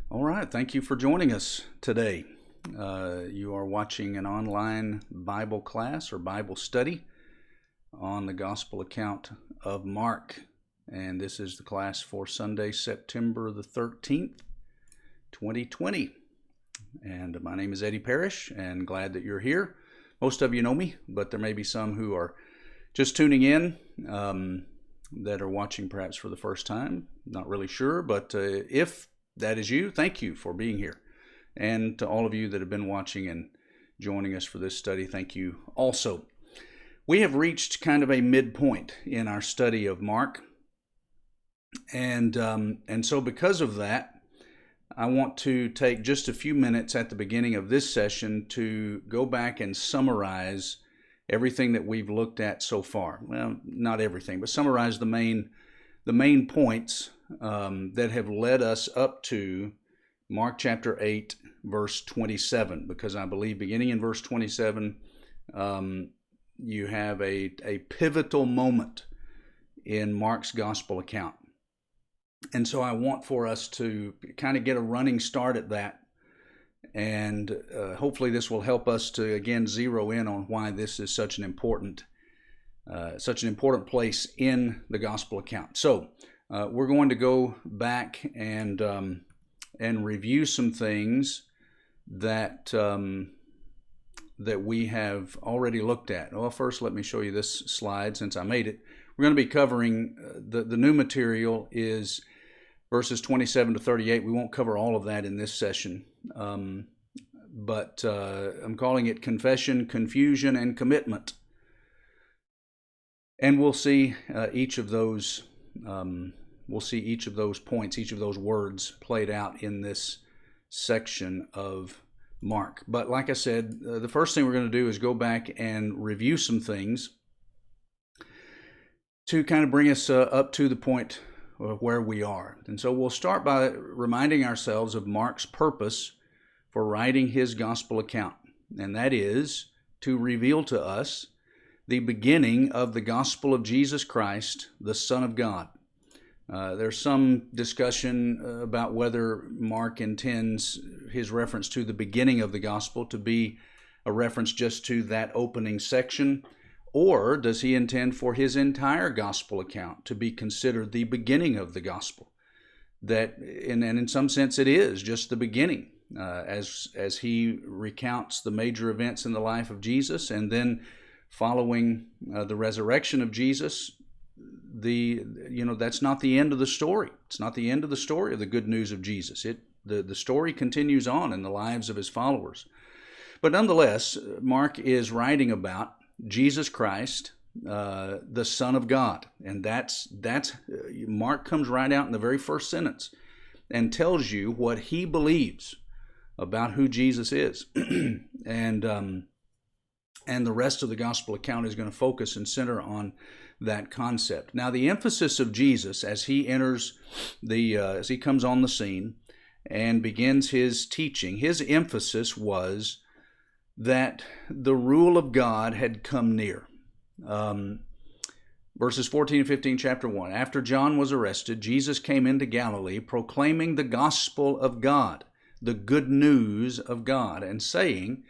All right, thank you for joining us today. You are watching an online Bible class or Bible study on the Gospel account of Mark. And this is the class for Sunday, September the 13th, 2020. And my name is Eddie Parrish, and glad that you're here. Most of you know me, but there may be some who are just tuning in that are watching perhaps for the first time. Not really sure, but if that is you, thank you for being here. And to all of you that have been watching and joining us for this study, thank you also. We have reached kind of a midpoint in our study of Mark. And so because of that, I want to take just a few minutes at the beginning of this session to go back and summarize everything that we've looked at so far. Well, not everything, but summarize the main points that have led us up to Mark chapter 8, verse 27, because I believe beginning in verse 27, you have a pivotal moment in Mark's gospel account. And so I want for us to kind of get a running start at that. And hopefully this will help us to, again, zero in on why this is such an important place in the gospel account. So we're going to go back and review some things that we have already looked at. Well, first let me show you this slide since I made it. We're going to be covering the new material is verses 27 to 38. We won't cover all of that in this session, but I'm calling it Confession, Confusion, and Commitment. And we'll see each of those points, each of those words played out in this section of Mark. But like I said, the first thing we're going to do is go back and review some things to kind of bring us up to the point of where we are. And so we'll start by reminding ourselves of Mark's purpose for writing his gospel account, and that is to reveal to us the beginning of the gospel of Jesus Christ, the Son of God. There's some discussion about whether Mark intends his reference to the beginning of the gospel to be a reference just to that opening section, or does he intend for his entire gospel account to be considered the beginning of the gospel? That, and in some sense, it is just the beginning, as he recounts the major events in the life of Jesus, and then following the resurrection of Jesus, that's not the end of the story. It's not the end of the story of the good news of Jesus. The story continues on in the lives of his followers. But nonetheless, Mark is writing about Jesus Christ, the Son of God. And that's Mark comes right out in the very first sentence and tells you what he believes about who Jesus is. And the rest of the gospel account is going to focus and center on that concept. Now, the emphasis of Jesus as he enters as he comes on the scene and begins his teaching, his emphasis was that the rule of God had come near. Verses 14 and 15, chapter 1. After John was arrested, Jesus came into Galilee, proclaiming the gospel of God, the good news of God, and saying,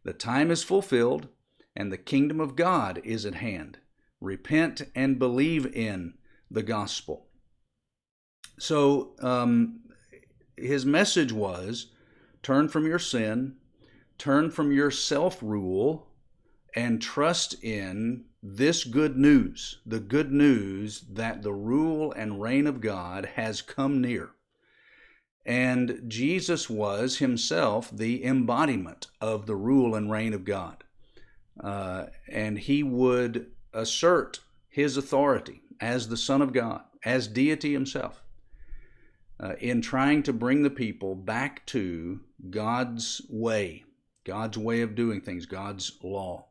"The time is fulfilled, and the kingdom of God is at hand. Repent and believe in the gospel." So his message was, turn from your sin, turn from your self-rule, and trust in this good news, the good news that the rule and reign of God has come near. And Jesus was himself the embodiment of the rule and reign of God. And he would assert his authority as the Son of God, as deity himself, in trying to bring the people back to God's way of doing things, God's law.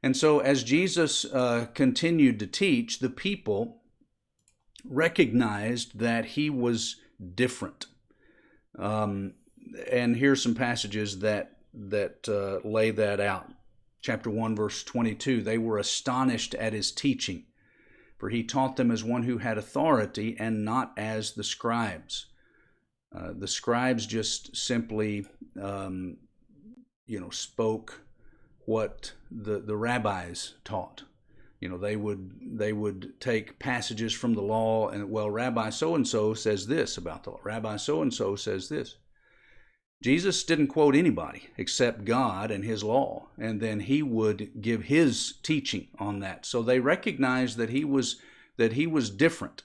And so as Jesus continued to teach, the people recognized that he was different. And here's some passages that lay that out. Chapter 1, verse 22, they were astonished at his teaching, for he taught them as one who had authority and not as the scribes. The scribes just simply, spoke what the rabbis taught. They would take passages from the law and, well, Rabbi so-and-so says this about the law. Rabbi so-and-so says this. Jesus didn't quote anybody except God and his law, and then he would give his teaching on that. So they recognized that he was different.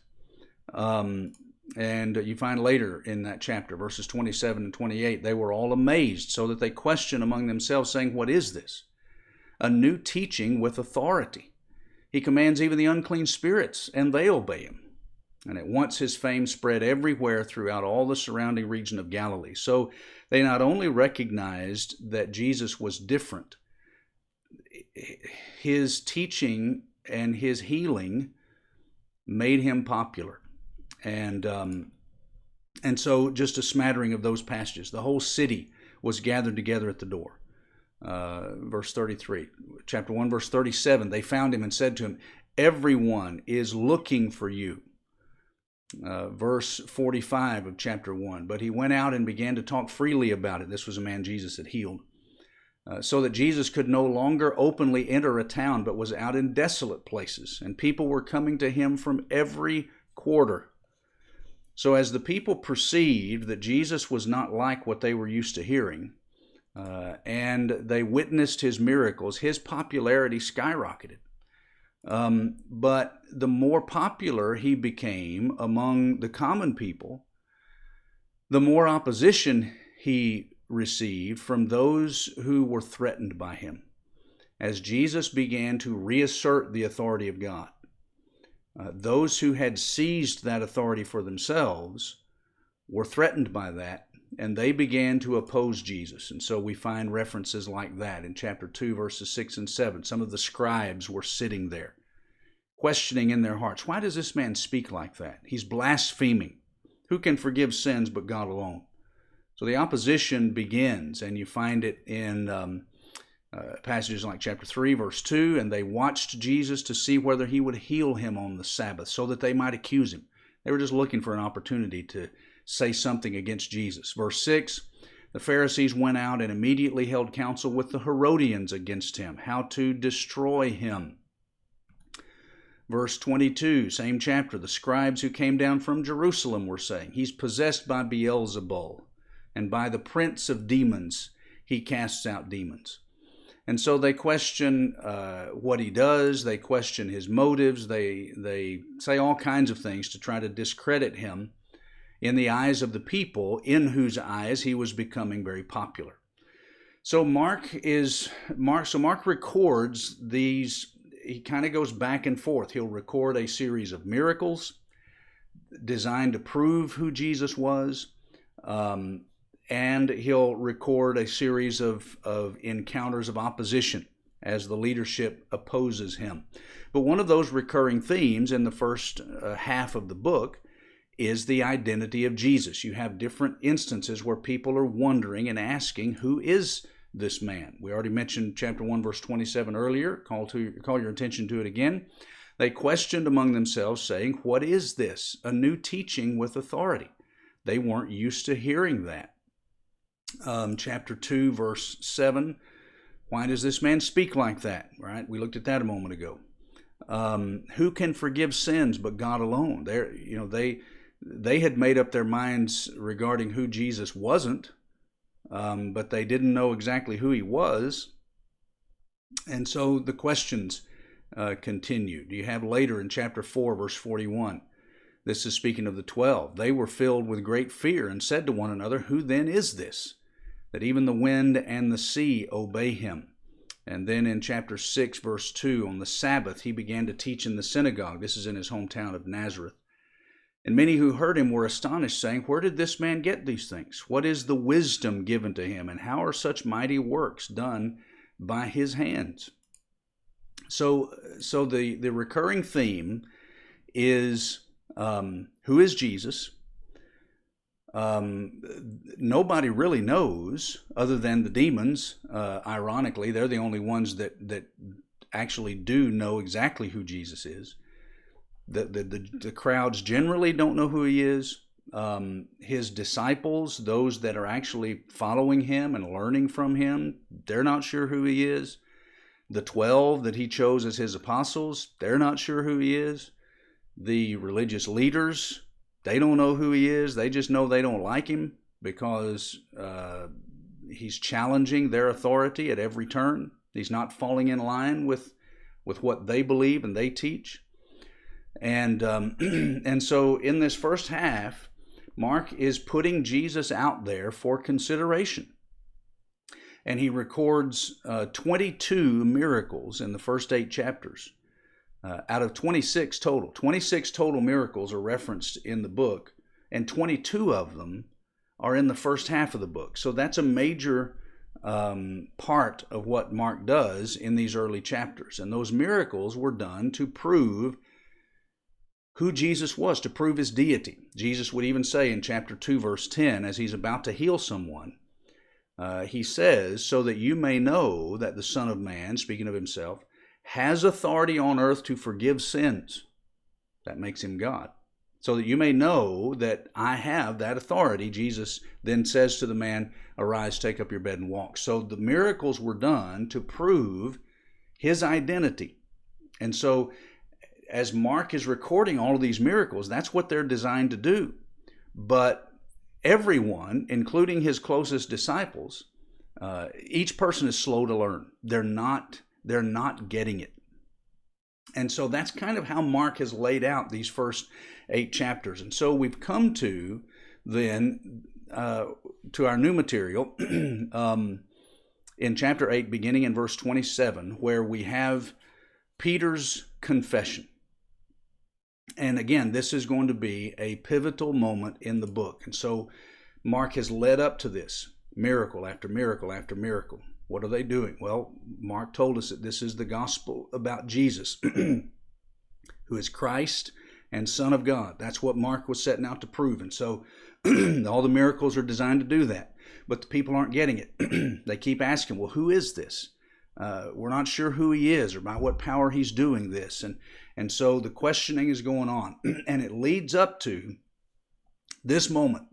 And you find later in that chapter, verses 27 and 28, they were all amazed, so that they questioned among themselves, saying, "What is this? A new teaching with authority. He commands even the unclean spirits, and they obey him." And at once his fame spread everywhere throughout all the surrounding region of Galilee. So they not only recognized that Jesus was different, his teaching and his healing made him popular. And so just a smattering of those passages. The whole city was gathered together at the door. Verse 33, chapter 1, verse 37, they found him and said to him, "Everyone is looking for you." Verse 45 of chapter 1, but he went out and began to talk freely about it. This was a man Jesus had healed. So that Jesus could no longer openly enter a town, but was out in desolate places, and people were coming to him from every quarter. So as the people perceived that Jesus was not like what they were used to hearing, and they witnessed his miracles, his popularity skyrocketed. But the more popular he became among the common people, the more opposition he received from those who were threatened by him, as Jesus began to reassert the authority of God. Those who had seized that authority for themselves were threatened by that, and they began to oppose Jesus. And so we find references like that in chapter 2, verses 6 and 7. Some of the scribes were sitting there, questioning in their hearts, "Why does this man speak like that? He's blaspheming. Who can forgive sins but God alone?" So the opposition begins, and you find it in passages like chapter 3, verse 2, and they watched Jesus to see whether he would heal him on the Sabbath so that they might accuse him. They were just looking for an opportunity to say something against Jesus. Verse 6, the Pharisees went out and immediately held counsel with the Herodians against him, how to destroy him. Verse 22, same chapter, the scribes who came down from Jerusalem were saying, "He's possessed by Beelzebul, and by the prince of demons he casts out demons." And so they question what he does. They question his motives. They say all kinds of things to try to discredit him in the eyes of the people, in whose eyes he was becoming very popular. So Mark records these. He kind of goes back and forth. He'll record a series of miracles designed to prove who Jesus was. And he'll record a series of encounters of opposition as the leadership opposes him. But one of those recurring themes in the first half of the book is the identity of Jesus. You have different instances where people are wondering and asking, who is this man? We already mentioned chapter 1, verse 27 earlier. Call your attention to it again. They questioned among themselves, saying, "What is this? A new teaching with authority." They weren't used to hearing that. Chapter 2, verse 7, why does this man speak like that? Right? We looked at that a moment ago. Who can forgive sins but God alone? They had made up their minds regarding who Jesus wasn't, but they didn't know exactly who he was. And so the questions continued. You have later in chapter 4, verse 41, this is speaking of the 12. They were filled with great fear and said to one another, "Who then is this, that even the wind and the sea obey him?" And then in chapter 6, verse 2, on the Sabbath, he began to teach in the synagogue. This is in his hometown of Nazareth. And many who heard him were astonished, saying, "Where did this man get these things? What is the wisdom given to him? And how are such mighty works done by his hands?" So the recurring theme is, who is Jesus? Nobody really knows other than the demons. Ironically, they're the only ones that actually do know exactly who Jesus is. The crowds generally don't know who he is. His disciples, those that are actually following him and learning from him, they're not sure who he is. The 12 that he chose as his apostles, they're not sure who he is. The religious leaders, they don't know who he is. They just know they don't like him because he's challenging their authority at every turn. He's not falling in line with what they believe and they teach. And and so in this first half, Mark is putting Jesus out there for consideration. And he records 22 miracles in the first 8 chapters. Out of 26 total. 26 total miracles are referenced in the book, and 22 of them are in the first half of the book. So that's a major part of what Mark does in these early chapters. And those miracles were done to prove who Jesus was, to prove his deity. Jesus would even say in chapter 2, verse 10, as he's about to heal someone, he says, so that you may know that the Son of Man, speaking of himself, has authority on earth to forgive sins. That makes him God. So that you may know that I have that authority. Jesus then says to the man, arise, take up your bed and walk. So the miracles were done to prove his identity. And so as Mark is recording all of these miracles, that's what they're designed to do. But everyone, including his closest disciples, each person is slow to learn. They're not getting it. And so that's kind of how Mark has laid out these first 8 chapters. And so we've come to then to our new material in chapter 8, beginning in verse 27, where we have Peter's confession. And again, this is going to be a pivotal moment in the book. And so Mark has led up to this, miracle after miracle after miracle. What are they doing? Well, Mark told us that this is the gospel about Jesus, who is Christ and Son of God. That's what Mark was setting out to prove. And so all the miracles are designed to do that. But the people aren't getting it. They keep asking, well, who is this? We're not sure who he is or by what power he's doing this. And so the questioning is going on. And it leads up to this moment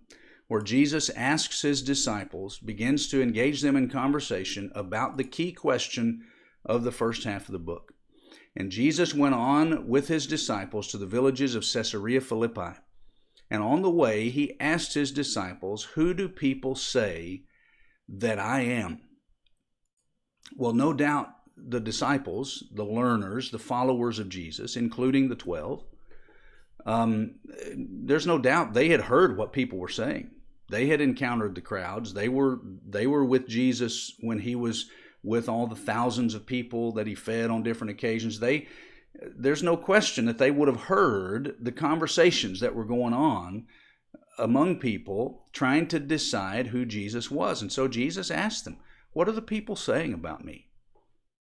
where Jesus asks his disciples, begins to engage them in conversation about the key question of the first half of the book. And Jesus went on with his disciples to the villages of Caesarea Philippi. And on the way, he asked his disciples, who do people say that I am? Well, no doubt the disciples, the learners, the followers of Jesus, including the 12, there's no doubt they had heard what people were saying. They had encountered the crowds. They were with Jesus when he was with all the thousands of people that he fed on different occasions. There's no question that they would have heard the conversations that were going on among people trying to decide who Jesus was. And so Jesus asked them, what are the people saying about me?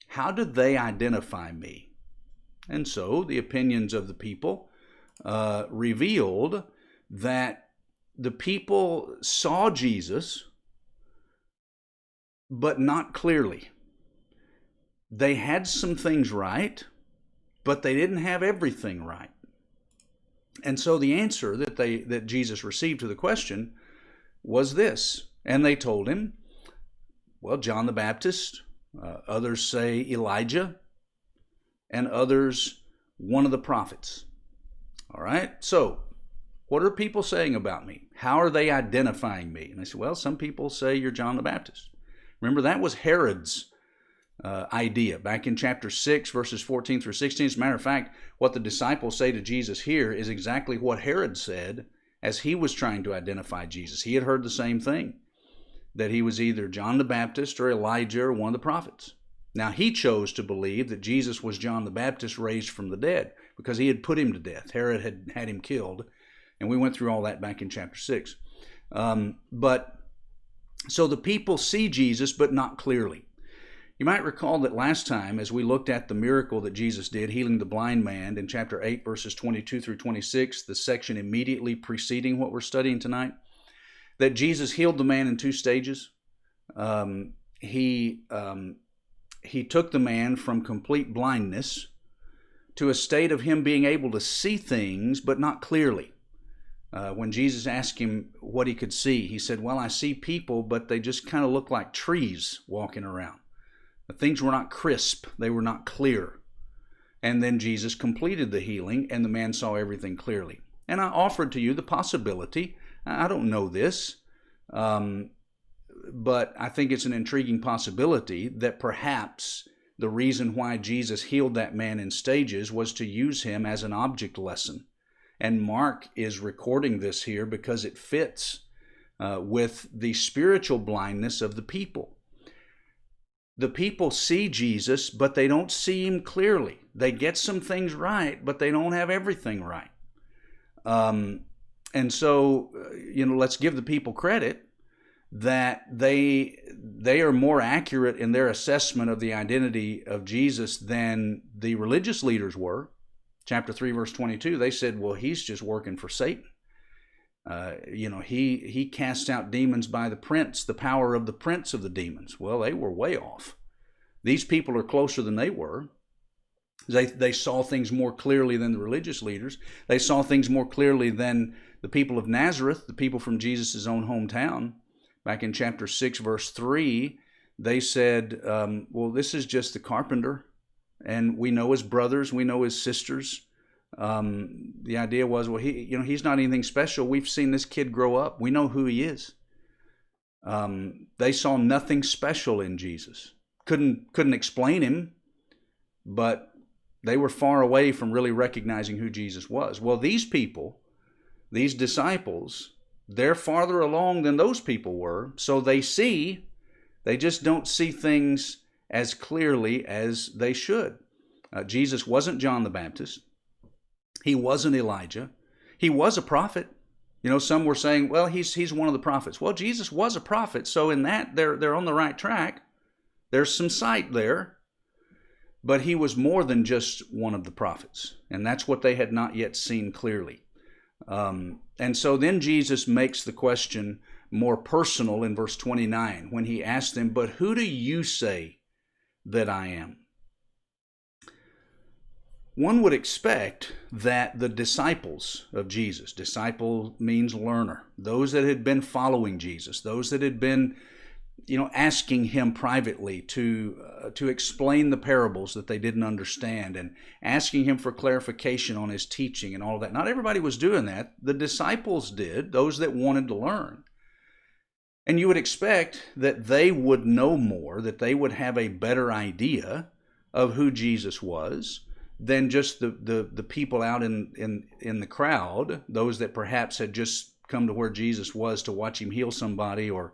How do they identify me? And so the opinions of the people revealed that the people saw Jesus, but not clearly. They had some things right, but they didn't have everything right. And so the answer that Jesus received to the question was this. And they told him, well, John the Baptist, others say Elijah, and others one of the prophets. All right, so what are people saying about me? How are they identifying me? And they said, well, some people say you're John the Baptist. Remember, that was Herod's idea back in chapter 6, verses 14 through 16. As a matter of fact, what the disciples say to Jesus here is exactly what Herod said as he was trying to identify Jesus. He had heard the same thing, that he was either John the Baptist or Elijah or one of the prophets. Now, he chose to believe that Jesus was John the Baptist raised from the dead because he had put him to death. Herod had him killed, and we went through all that back in chapter 6. But so the people see Jesus, but not clearly. You might recall that last time, as we looked at the miracle that Jesus did, healing the blind man in chapter 8, verses 22 through 26, the section immediately preceding what we're studying tonight, that Jesus healed the man in 2 stages. He took the man from complete blindness to a state of him being able to see things, but not clearly. When Jesus asked him what he could see, he said, well, I see people, but they just kind of look like trees walking around. The things were not crisp. They were not clear. And then Jesus completed the healing, and the man saw everything clearly. And I offered to you the possibility, I don't know this, but I think it's an intriguing possibility that perhaps the reason why Jesus healed that man in stages was to use him as an object lesson. And Mark is recording this here because it fits with the spiritual blindness of the people. The people see Jesus, but they don't see him clearly. They get some things right, but they don't have everything right. And so, let's give the people credit that they are more accurate in their assessment of the identity of Jesus than the religious leaders were. Chapter 3, verse 22, they said, well, he's just working for Satan. He cast out demons by the power of the prince of the demons. Well, they were way off. These people are closer than they were. They saw things more clearly than the religious leaders. They saw things more clearly than the people of Nazareth, the people from Jesus' own hometown. Back in chapter 6, verse 3, they said, well, this is just the carpenter, and we know his brothers, we know his sisters. The idea was, well, he's not anything special. We've seen this kid grow up. We know who he is. They saw nothing special in Jesus. Couldn't explain him, but they were far away from really recognizing who Jesus was. Well, these people, these disciples, they're farther along than those people were, so they just don't see things as clearly as they should. Jesus wasn't John the Baptist. He wasn't Elijah. He was a prophet. Some were saying, well, he's one of the prophets. Well, Jesus was a prophet, so in that they're on the right track. There's some sight there. But he was more than just one of the prophets, and that's what they had not yet seen clearly. And so then Jesus makes the question more personal in verse 29 when he asked them, but who do you say that I am? One would expect that the disciples of Jesus, disciple means learner, those that had been following Jesus, those that had been asking him privately to explain the parables that they didn't understand and asking him for clarification on his teaching and all of that. Not everybody was doing that. The disciples did, those that wanted to learn. And you would expect that they would know more, that they would have a better idea of who Jesus was than just the people out in the crowd, those that perhaps had just come to where Jesus was to watch him heal somebody or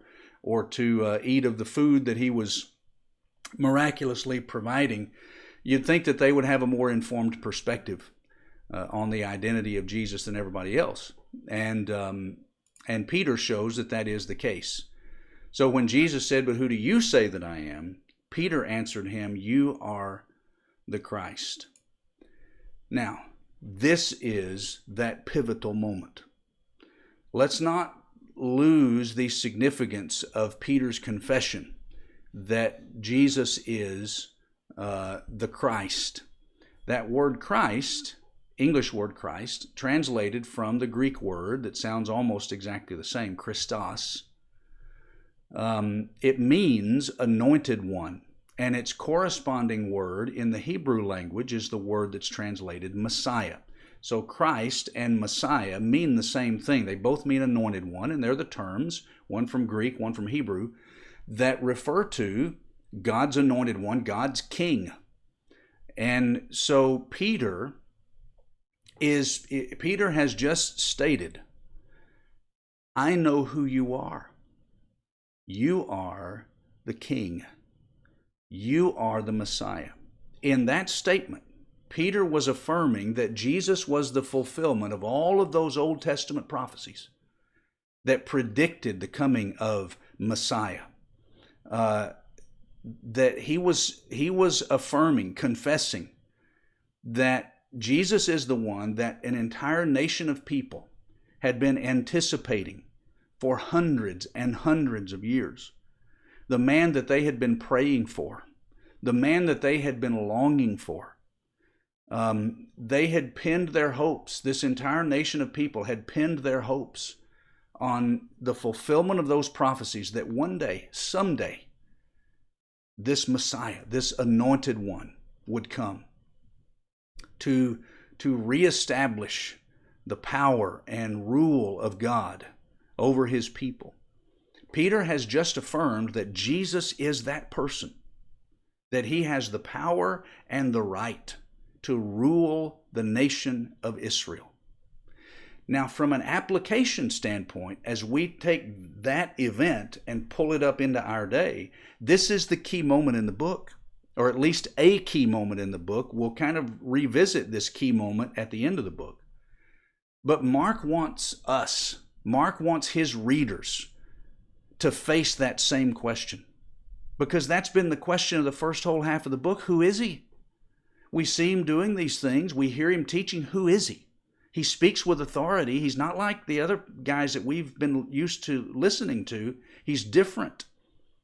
to eat of the food that he was miraculously providing. You'd think that they would have a more informed perspective on the identity of Jesus than everybody else. And Peter shows that is the case. So when Jesus said, but who do you say that I am? Peter answered him, you are the Christ. Now, this is that pivotal moment. Let's not lose the significance of Peter's confession that Jesus is the Christ. That word Christ, English word Christ, translated from the Greek word that sounds almost exactly the same, Christos. It means anointed one, and its corresponding word in the Hebrew language is the word that's translated Messiah. So Christ and Messiah mean the same thing. They both mean anointed one, and they're the terms, one from Greek, one from Hebrew, that refer to God's anointed one, God's king. And so Peter has just stated, I know who you are. You are the king. You are the Messiah. In that statement, Peter was affirming that Jesus was the fulfillment of all of those Old Testament prophecies that predicted the coming of Messiah. That he was affirming, confessing that Jesus is the one that an entire nation of people had been anticipating for hundreds and hundreds of years. The man that they had been praying for, the man that they had been longing for. They had pinned their hopes. This entire nation of people had pinned their hopes on the fulfillment of those prophecies that one day, someday, this Messiah, this anointed one, would come to reestablish the power and rule of God over his people. Peter has just affirmed that Jesus is that person, that he has the power and the right to rule the nation of Israel. Now, from an application standpoint, as we take that event and pull it up into our day, this is the key moment in the book, or at least a key moment in the book. We'll kind of revisit this key moment at the end of the book. But Mark wants his readers to face that same question, because that's been the question of the first whole half of the book. Who is he? We see him doing these things. We hear him teaching. Who is he? He speaks with authority. He's not like the other guys that we've been used to listening to. He's different.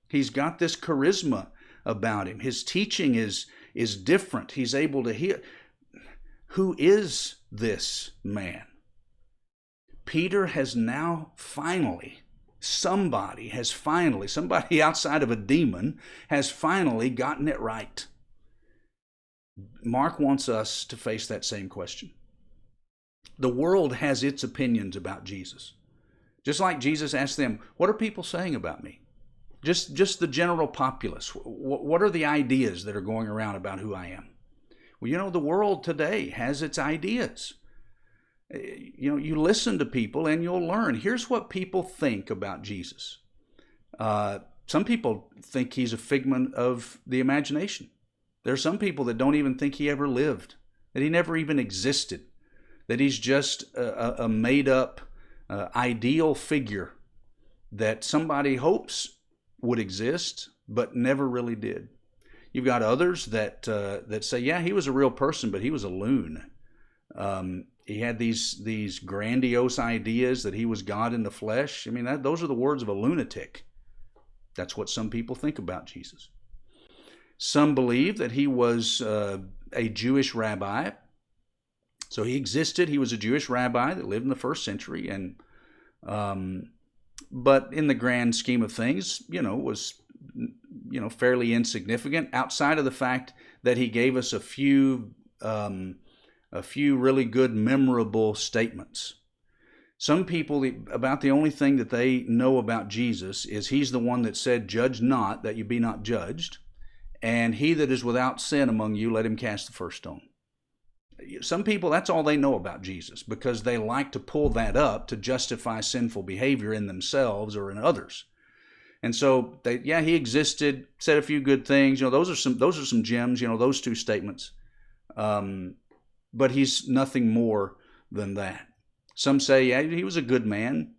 He's got this charisma about him. His teaching is different. He's able to hear. Who is this man? Peter has now finally, somebody outside of a demon has finally gotten it right. Mark wants us to face that same question. The world has its opinions about Jesus. Just like Jesus asked them, what are people saying about me? Just the general populace. What are the ideas that are going around about who I am? Well, the world today has its ideas. You listen to people and you'll learn. Here's what people think about Jesus. Some people think he's a figment of the imagination. There are some people that don't even think he ever lived, that he never even existed, that he's just a made-up ideal figure that somebody hopes would exist but never really did. You've got others that say, yeah, he was a real person, but he was a loon. He had these grandiose ideas that he was God in the flesh. I mean, those are the words of a lunatic. That's what some people think about Jesus. Some believe that he was a Jewish rabbi. So he existed. He was a Jewish rabbi that lived in the first century, and but in the grand scheme of things, was fairly insignificant outside of the fact that he gave us a few really good, memorable statements. Some people, about the only thing that they know about Jesus is he's the one that said, "Judge not, that you be not judged, and he that is without sin among you, let him cast the first stone." Some people, that's all they know about Jesus, because they like to pull that up to justify sinful behavior in themselves or in others. And so, he existed, said a few good things. Those are some gems. Those two statements. But he's nothing more than that. Some say, yeah, he was a good man.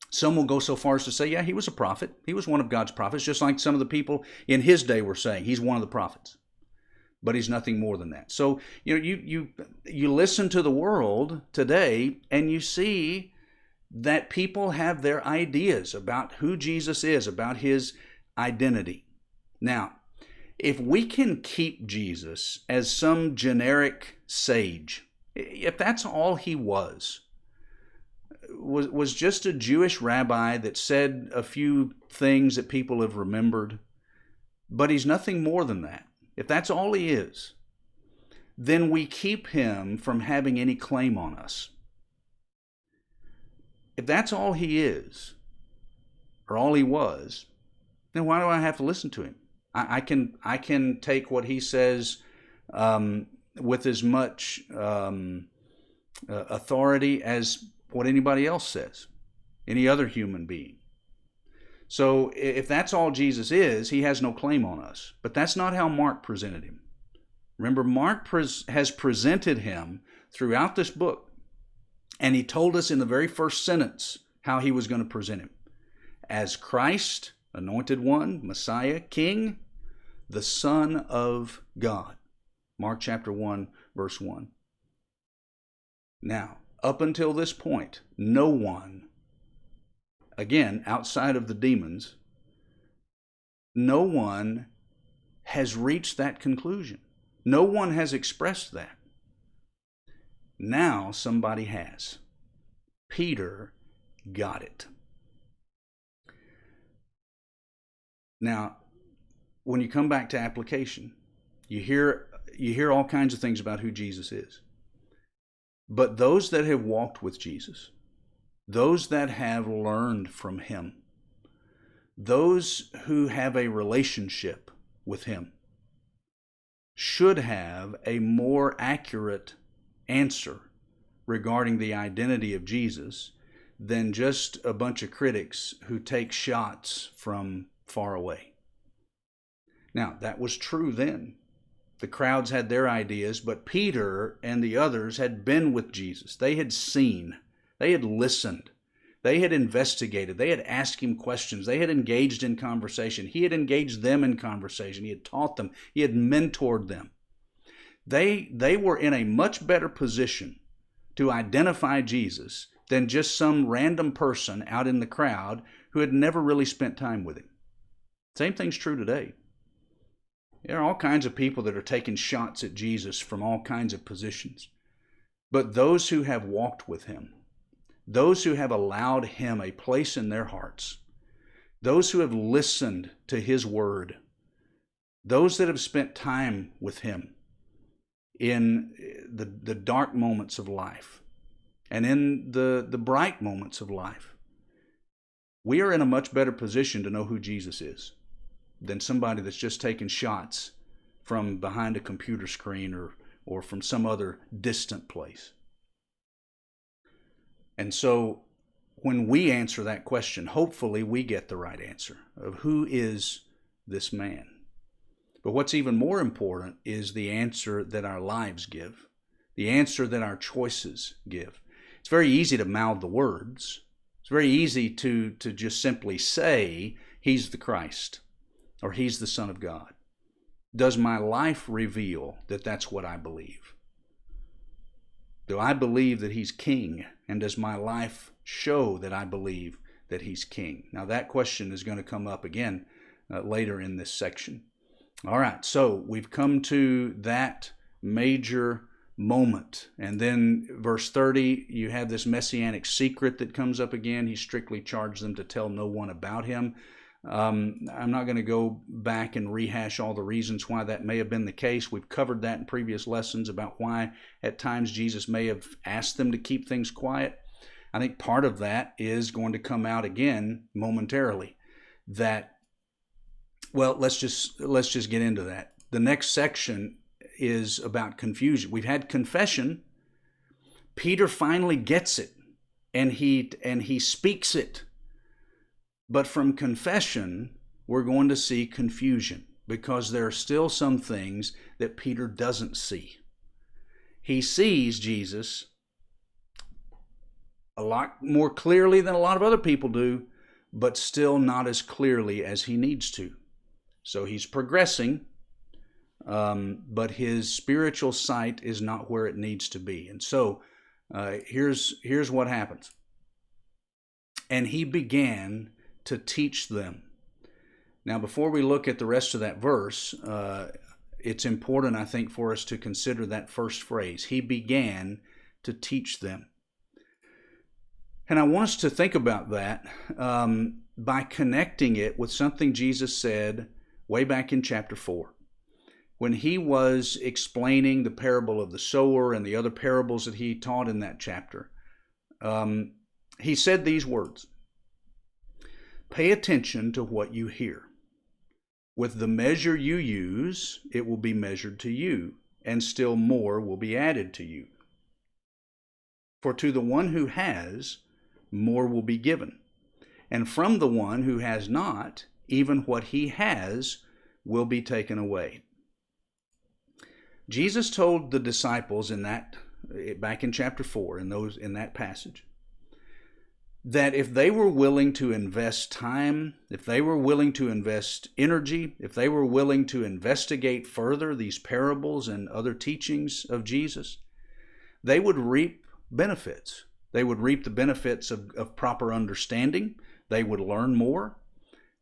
Some will go so far as to say, yeah, he was a prophet. He was one of God's prophets, just like some of the people in his day were saying he's one of the prophets. But he's nothing more than that. So you listen to the world today, and you see that people have their ideas about who Jesus is, about his identity. Now, if we can keep Jesus as some generic sage, if that's all he was just a Jewish rabbi that said a few things that people have remembered, but he's nothing more than that. If that's all he is, then we keep him from having any claim on us. If that's all he is, or all he was, then why do I have to listen to him? I can take what he says with as much authority as what anybody else says, any other human being. So if that's all Jesus is, he has no claim on us. But that's not how Mark presented him. Remember, Mark has presented him throughout this book, and he told us in the very first sentence how he was going to present him. As Christ, Anointed One, Messiah, King, the Son of God. Mark chapter 1, verse 1. Now, up until this point, no one, again, outside of the demons, no one has reached that conclusion. No one has expressed that. Now somebody has. Peter got it. Now, when you come back to application, you hear all kinds of things about who Jesus is. But those that have walked with Jesus, those that have learned from him, those who have a relationship with him, should have a more accurate answer regarding the identity of Jesus than just a bunch of critics who take shots from far away. Now, that was true then. The crowds had their ideas, but Peter and the others had been with Jesus. They had seen, they had listened, they had investigated, they had asked him questions, they had engaged in conversation. He had engaged them in conversation. He had taught them, he had mentored them. They were in a much better position to identify Jesus than just some random person out in the crowd who had never really spent time with him. Same thing's true today. There are all kinds of people that are taking shots at Jesus from all kinds of positions. But those who have walked with him, those who have allowed him a place in their hearts, those who have listened to his word, those that have spent time with him in the dark moments of life and in the bright moments of life, we are in a much better position to know who Jesus is than somebody that's just taking shots from behind a computer screen or from some other distant place. And so when we answer that question, hopefully we get the right answer of who is this man. But what's even more important is the answer that our lives give, the answer that our choices give. It's very easy to mouth the words. It's very easy to just simply say, he's the Christ, or he's the Son of God. Does my life reveal that that's what I believe? Do I believe that he's king? And does my life show that I believe that he's king? Now that question is going to come up again later in this section. All right, so we've come to that major moment. And then verse 30, you have this messianic secret that comes up again. He strictly charged them to tell no one about him. I'm not going to go back and rehash all the reasons why that may have been the case. We've covered that in previous lessons about why at times Jesus may have asked them to keep things quiet. I think part of that is going to come out again momentarily. Let's just get into that. The next section is about confusion. We've had confession. Peter finally gets it, and he speaks it. But from confession, we're going to see confusion because there are still some things that Peter doesn't see. He sees Jesus a lot more clearly than a lot of other people do, but still not as clearly as he needs to. So he's progressing, but his spiritual sight is not where it needs to be. And so here's what happens. And he began to teach them. Now, before we look at the rest of that verse, it's important, I think, for us to consider that first phrase. He began to teach them. And I want us to think about that by connecting it with something Jesus said way back in chapter 4. When he was explaining the parable of the sower and the other parables that he taught in that chapter, he said these words: "Pay attention to what you hear. With the measure you use, it will be measured to you, and still more will be added to you. For to the one who has, more will be given. And from the one who has not, even what he has will be taken away." Jesus told the disciples back in chapter 4, in that passage, that if they were willing to invest time, if they were willing to invest energy, if they were willing to investigate further these parables and other teachings of Jesus, they would reap benefits. They would reap the benefits of proper understanding. They would learn more.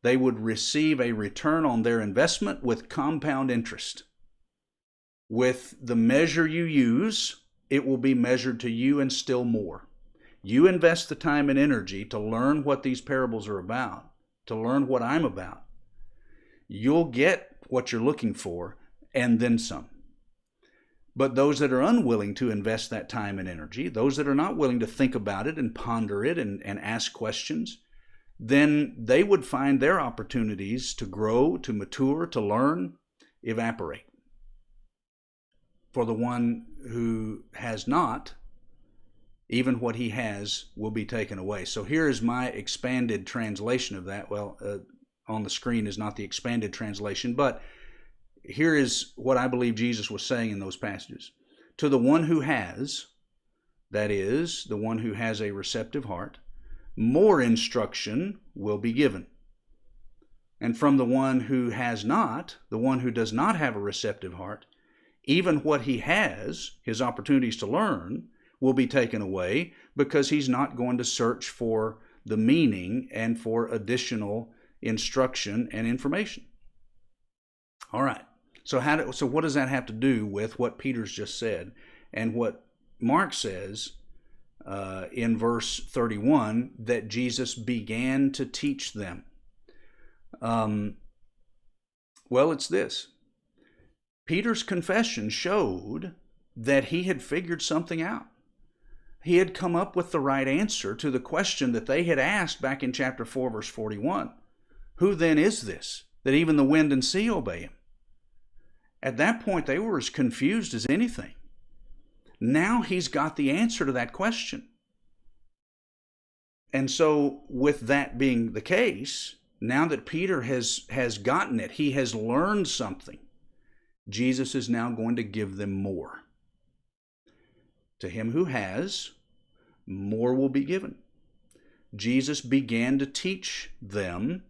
They would receive a return on their investment with compound interest. With the measure you use, it will be measured to you and still more. You invest the time and energy to learn what these parables are about, to learn what I'm about. You'll get what you're looking for and then some. But those that are unwilling to invest that time and energy, those that are not willing to think about it and ponder it and ask questions, then they would find their opportunities to grow, to mature, to learn, evaporate. For the one who has not, even what he has will be taken away. So here is my expanded translation of that. Well, on the screen is not the expanded translation, but here is what I believe Jesus was saying in those passages. To the one who has, that is, the one who has a receptive heart, more instruction will be given. And from the one who has not, the one who does not have a receptive heart, even what he has, his opportunities to learn, will be taken away because he's not going to search for the meaning and for additional instruction and information. All right. So what does that have to do with what Peter's just said and what Mark says in verse 31 that Jesus began to teach them? Well, it's this. Peter's confession showed that he had figured something out. He had come up with the right answer to the question that they had asked back in chapter 4, verse 41. Who then is this, that even the wind and sea obey him? At that point, they were as confused as anything. Now he's got the answer to that question. And so with that being the case, now that Peter has gotten it, he has learned something, Jesus is now going to give them more. To him who has, more will be given. Jesus began to teach them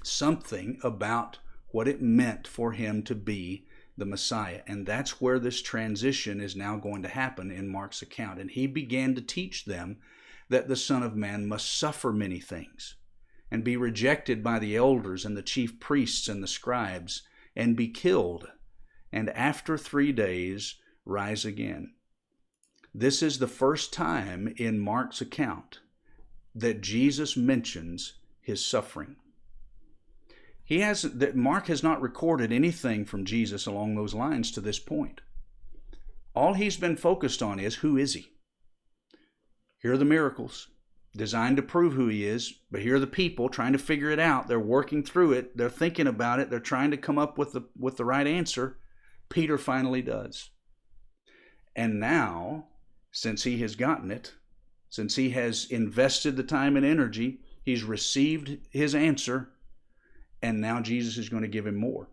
something about what it meant for him to be the Messiah. And that's where this transition is now going to happen in Mark's account. And he began to teach them that the Son of Man must suffer many things and be rejected by the elders and the chief priests and the scribes and be killed, and after 3 days rise again. This is the first time in Mark's account that Jesus mentions his suffering. Mark has not recorded anything from Jesus along those lines to this point. All he's been focused on is, who is he? Here are the miracles designed to prove who he is, but here are the people trying to figure it out. They're working through it. They're thinking about it. They're trying to come up with the right answer. Peter finally does. And now, since he has gotten it, since he has invested the time and energy, he's received his answer, and now Jesus is going to give him more.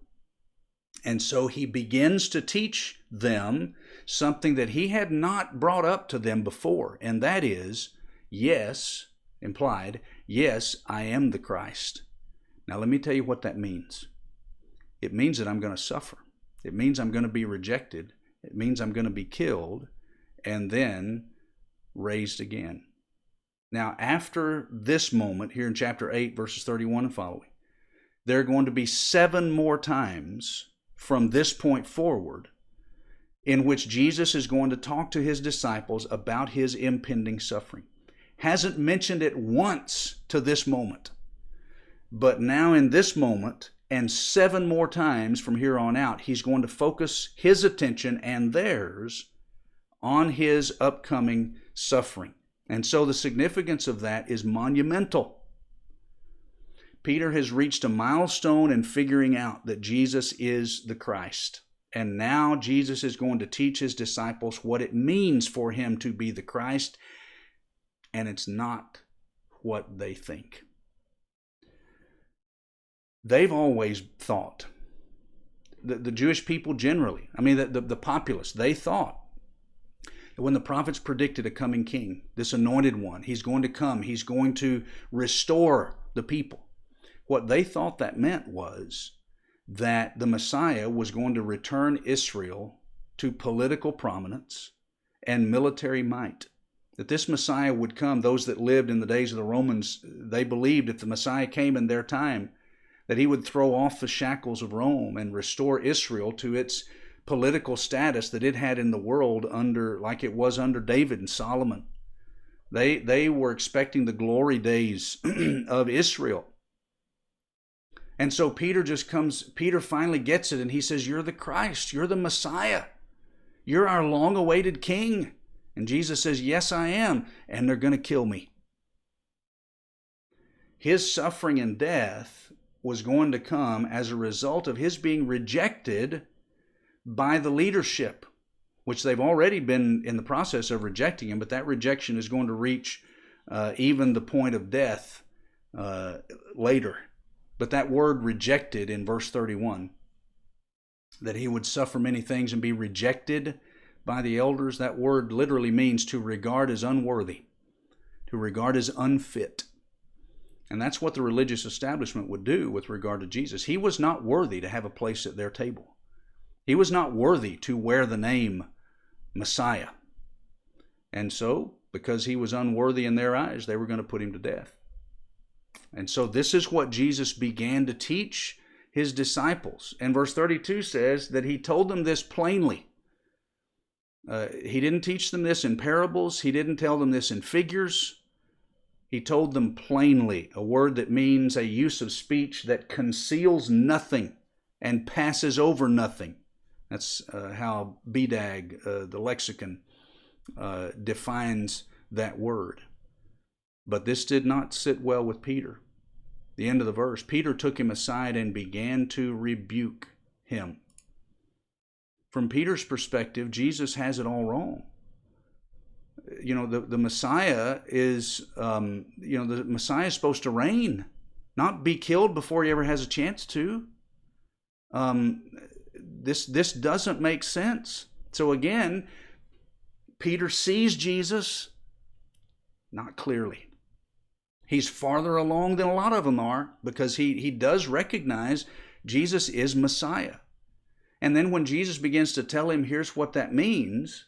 And so he begins to teach them something that he had not brought up to them before, and that is, yes, implied, yes, I am the Christ. Now let me tell you what that means. It means that I'm going to suffer. It means I'm going to be rejected. It means I'm going to be killed and then raised again. Now, after this moment, here in chapter 8, verses 31 and following, there are going to be 7 more times from this point forward in which Jesus is going to talk to his disciples about his impending suffering. Hasn't mentioned it once to this moment. But now in this moment, and 7 more times from here on out, he's going to focus his attention and theirs on his upcoming suffering. And so the significance of that is monumental. Peter has reached a milestone in figuring out that Jesus is the Christ. And now Jesus is going to teach his disciples what it means for him to be the Christ. And it's not what they think. They've always thought, the Jewish people generally, the populace, they thought that when the prophets predicted a coming king, this anointed one, he's going to come, he's going to restore the people. What they thought that meant was that the Messiah was going to return Israel to political prominence and military might. That this Messiah would come. Those that lived in the days of the Romans, they believed if the Messiah came in their time, that he would throw off the shackles of Rome and restore Israel to its political status that it had in the world like it was under David and Solomon. They were expecting the glory days of Israel. And so Peter finally gets it, and he says, "You're the Christ, you're the Messiah. You're our long-awaited King." And Jesus says, "Yes, I am, and they're going to kill me." His suffering and death was going to come as a result of his being rejected by the leadership, which they've already been in the process of rejecting him, but that rejection is going to reach even the point of death later. But that word rejected in verse 31, that he would suffer many things and be rejected by the elders, that word literally means to regard as unworthy, to regard as unfit. And that's what the religious establishment would do with regard to Jesus. He was not worthy to have a place at their table. He was not worthy to wear the name Messiah. And so, because he was unworthy in their eyes, they were going to put him to death. And so this is what Jesus began to teach his disciples. And verse 32 says that he told them this plainly. He didn't teach them this in parables. He didn't tell them this in figures. He told them plainly, a word that means a use of speech that conceals nothing and passes over nothing. That's how BDAG, the lexicon, defines that word. But this did not sit well with Peter. The end of the verse, Peter took him aside and began to rebuke him. From Peter's perspective, Jesus has it all wrong. You know, the Messiah is, the Messiah is supposed to reign, not be killed before he ever has a chance to. This doesn't make sense. So again, Peter sees Jesus not clearly. He's farther along than a lot of them are, because he does recognize Jesus is Messiah. And then when Jesus begins to tell him, here's what that means,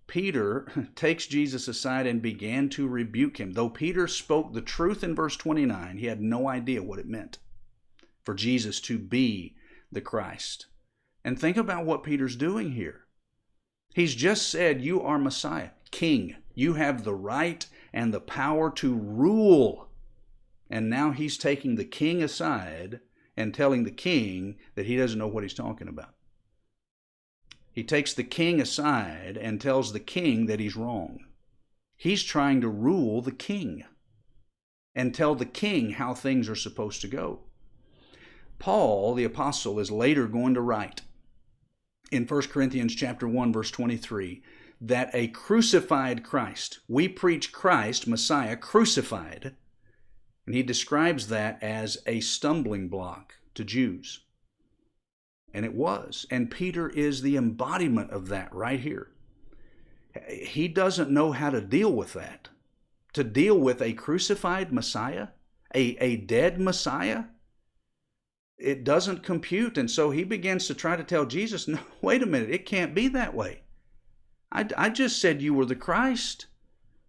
Peter takes Jesus aside and began to rebuke him. Though Peter spoke the truth in verse 29, he had no idea what it meant for Jesus to be the Christ. And think about what Peter's doing here. He's just said, you are Messiah, King. You have the right and the power to rule. And now he's taking the king aside and telling the king that he doesn't know what he's talking about. He takes the king aside and tells the king that he's wrong. He's trying to rule the king and tell the king how things are supposed to go. Paul, the apostle, is later going to write in 1 Corinthians chapter 1, verse 23, that a crucified Christ, we preach Christ, Messiah, crucified, and he describes that as a stumbling block to Jews. And it was. And Peter is the embodiment of that right here. He doesn't know how to deal with that. To deal with a crucified Messiah, a dead Messiah, it doesn't compute. And so he begins to try to tell Jesus, no, wait a minute, it can't be that way. I just said you were the Christ.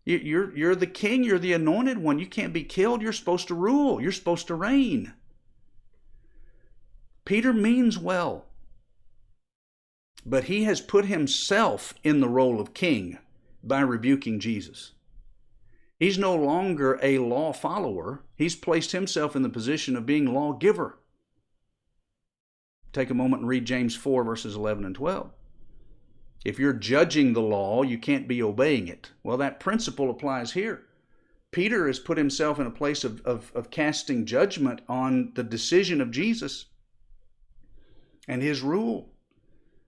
You're the king. You're the anointed one. You can't be killed. You're supposed to rule. You're supposed to reign. Peter means well, but he has put himself in the role of king by rebuking Jesus. He's no longer a law follower. He's placed himself in the position of being lawgiver. Take a moment and read James 4, verses 11 and 12. If you're judging the law, you can't be obeying it. Well, that principle applies here. Peter has put himself in a place of casting judgment on the decision of Jesus and his rule.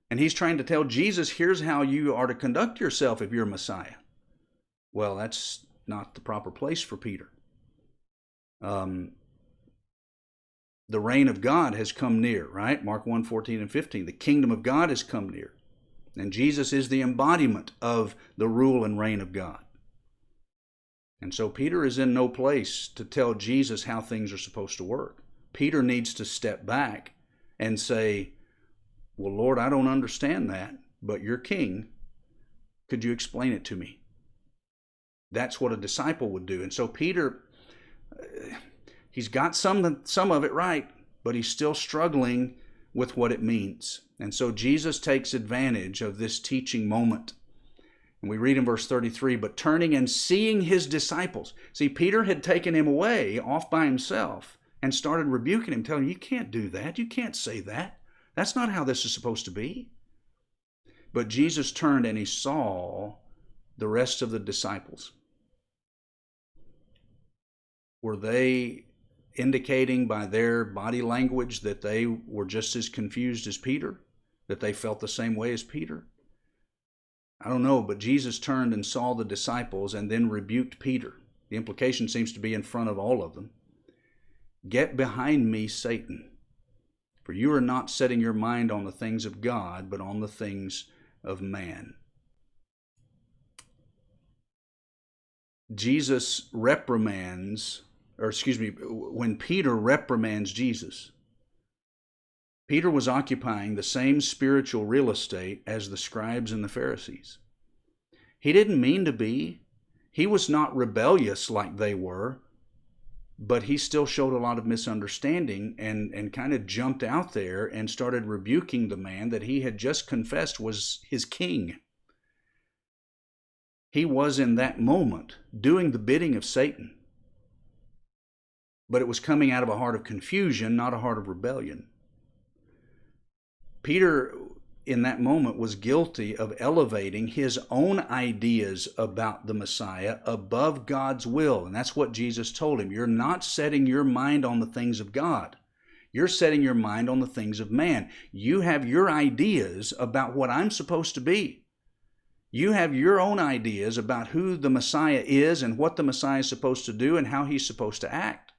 And he's trying to tell Jesus, here's how you are to conduct yourself if you're Messiah. Well, that's not the proper place for Peter. The reign of God has come near, right? Mark 1, 14 and 15. The kingdom of God has come near. And Jesus is the embodiment of the rule and reign of God. And so Peter is in no place to tell Jesus how things are supposed to work. Peter needs to step back and say, well, Lord, I don't understand that, but you're king. Could you explain it to me? That's what a disciple would do. And so Peter, he's got some of it right, but he's still struggling with what it means. And so Jesus takes advantage of this teaching moment. And we read in verse 33, but turning and seeing his disciples. See, Peter had taken him away off by himself and started rebuking him, telling him, you can't do that. You can't say that. That's not how this is supposed to be. But Jesus turned and he saw the rest of the disciples. Were they indicating by their body language that they were just as confused as Peter? That they felt the same way as Peter? I don't know, but Jesus turned and saw the disciples and then rebuked Peter. The implication seems to be in front of all of them. Get behind me, Satan, for you are not setting your mind on the things of God, but on the things of man. Jesus reprimands, when Peter reprimands Jesus, Peter was occupying the same spiritual real estate as the scribes and the Pharisees. He didn't mean to be. He was not rebellious like they were, but he still showed a lot of misunderstanding and kind of jumped out there and started rebuking the man that he had just confessed was his king. He was in that moment doing the bidding of Satan, but it was coming out of a heart of confusion, not a heart of rebellion. Peter, in that moment, was guilty of elevating his own ideas about the Messiah above God's will. And that's what Jesus told him. You're not setting your mind on the things of God. You're setting your mind on the things of man. You have your ideas about what I'm supposed to be. You have your own ideas about who the Messiah is and what the Messiah is supposed to do and how he's supposed to act.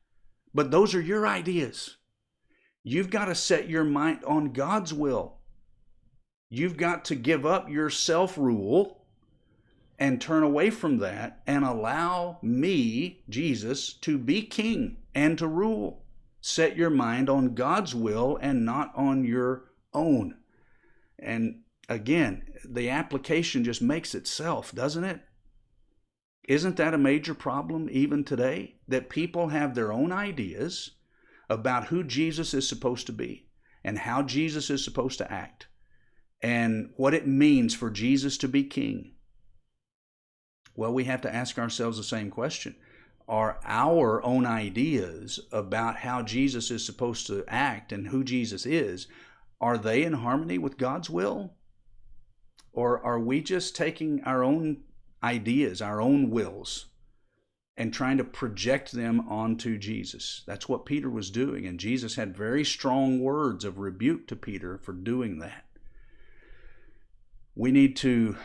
But those are your ideas. You've got to set your mind on God's will. You've got to give up your self-rule and turn away from that and allow me, Jesus, to be king and to rule. Set your mind on God's will and not on your own. And again, the application just makes itself, doesn't it? Isn't that a major problem even today? That people have their own ideas about who Jesus is supposed to be and how Jesus is supposed to act and what it means for Jesus to be king. Well, we have to ask ourselves the same question. Are our own ideas about how Jesus is supposed to act and who Jesus is, are they in harmony with God's will? Or are we just taking our own ideas, our own wills, and trying to project them onto Jesus? That's what Peter was doing, and Jesus had very strong words of rebuke to Peter for doing that. We need to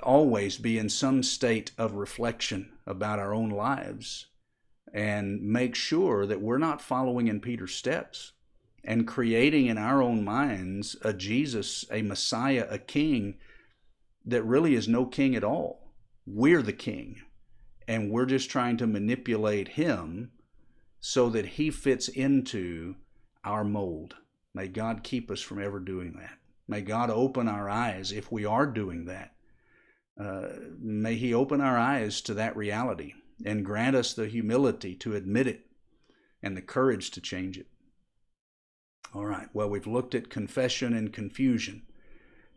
always be in some state of reflection about our own lives and make sure that we're not following in Peter's steps and creating in our own minds a Jesus, a Messiah, a king that really is no king at all. We're the king, and we're just trying to manipulate him so that he fits into our mold. May God keep us from ever doing that. May God open our eyes if we are doing that. May he open our eyes to that reality and grant us the humility to admit it and the courage to change it. All right, well, we've looked at confession and confusion.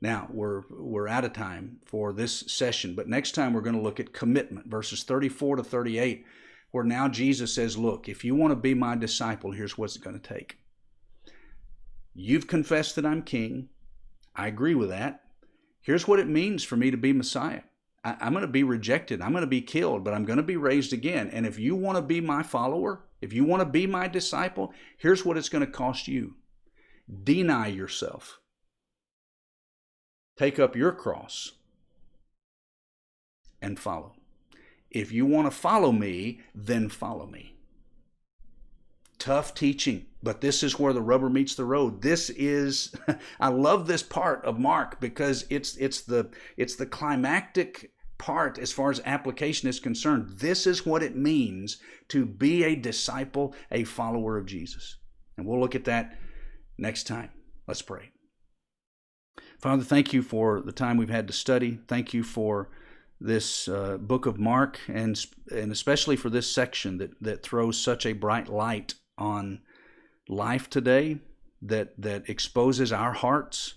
Now, we're out of time for this session, but next time we're going to look at commitment, verses 34 to 38, where now Jesus says, look, if you want to be my disciple, here's what it's going to take. You've confessed that I'm king. I agree with that. Here's what it means for me to be Messiah. I'm going to be rejected. I'm going to be killed, but I'm going to be raised again. And if you want to be my follower, if you want to be my disciple, here's what it's going to cost you. Deny yourself. Take up your cross and follow. If you want to follow me, then follow me. Tough teaching, but this is where the rubber meets the road. This is, I love this part of Mark because it's the climactic part as far as application is concerned. This is what it means to be a disciple, a follower of Jesus. And we'll look at that next time. Let's pray. Father, thank you for the time we've had to study. Thank you for this book of Mark, and especially for this section that throws such a bright light on life today, that exposes our hearts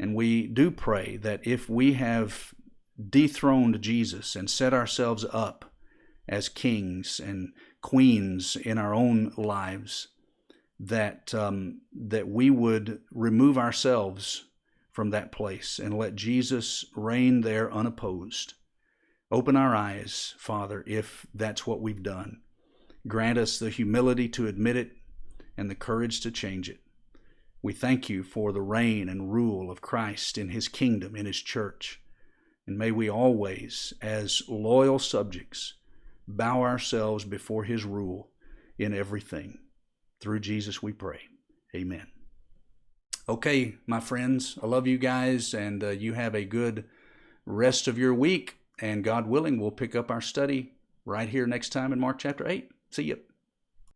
And we do pray that if we have dethroned Jesus and set ourselves up as kings and queens in our own lives, that we would remove ourselves from that place and let Jesus reign there unopposed. Open our eyes, Father, if that's what we've done. Grant us the humility to admit it and the courage to change it. We thank you for the reign and rule of Christ in his kingdom, in his church. And may we always, as loyal subjects, bow ourselves before his rule in everything. Through Jesus we pray. Amen. Okay, my friends, I love you guys, and you have a good rest of your week. And God willing, we'll pick up our study right here next time in Mark chapter 8. See you.